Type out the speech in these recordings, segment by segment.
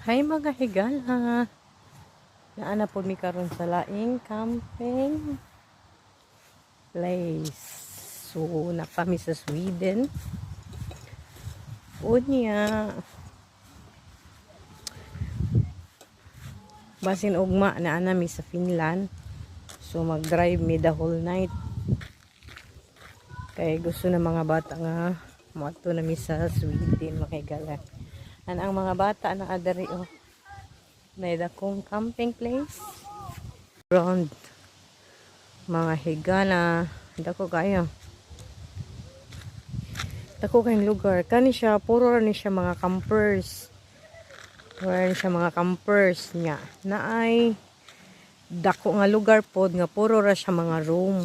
Hay mga higala. Naana po mi karon sa laing camping place. So, napami sa Sweden. Unya. Basin ugma na mi sa Finland. So, mag-drive mi the whole night. Kaya gusto na mga bata nga moadto na mi sa Sweden mga higala. Ang mga bata na adari oh. May dakong camping place. Around mga higala. Dako kayo. Dako kayong lugar. Kani siya, puro ni siya mga campers. Puro siya mga campers niya. Naay dako nga lugar pod nga puro ra siya mga room.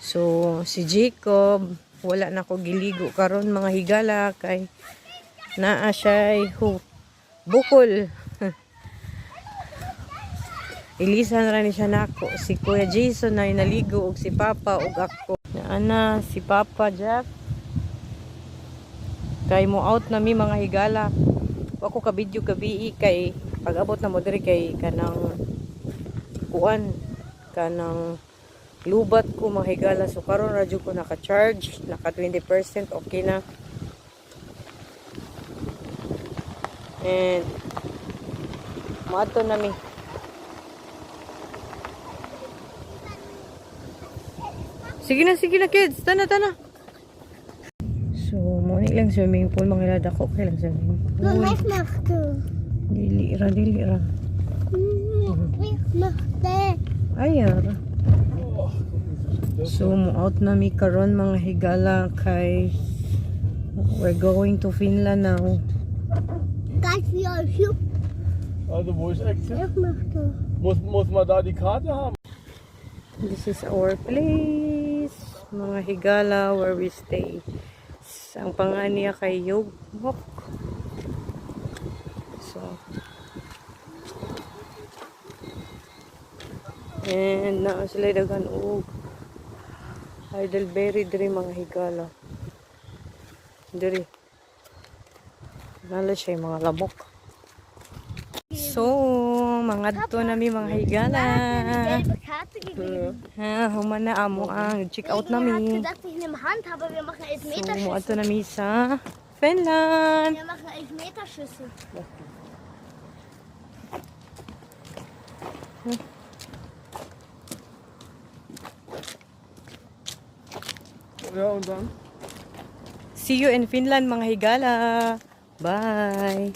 So, si Jacob, wala na ko giligo karon mga higala kay naa siya bukol. Ilisan ra ni siya nako. Si Kuya Jason na naligo og si Papa og ako. Naana si Papa Jack. Kay mo out na mi mga higala. Ako ka video gabi kay pag-abot na mo diri kay kanang kuan kanang lubat ko mga higala. So karon radyo ko naka-charge, naka 20% okay na. And maato na mi. Sige na kids. Tana. So, muna lang swimming pool. Mga ilada ko kailang swimming pool. Wat möchte? Dili ra. Ich möchte. Ayar. So, mo out na mi karon mga higala kay we're going to Finland now. Ganz wie euch. Also wo ist Exit? Ich möchte. Muss man da die Karte haben? This is our place. Mga higala where we stay. Ang pangalan niya kay Yogbok. So, and na sila dagan og Heidelberry diri mga higala. Diri. Nala siya mga lamok. So, mga dito na mi mga higala. Karte gegeben. Humana amo ang check out Er hat nami. gesagt, ich nehme Hand, aber wir machen So, Elfmeterschüsse. mo ato nami sa Finland. Wir machen Elfmeterschüsse. Ja, und dann? See you in Finland mga higala. Bye.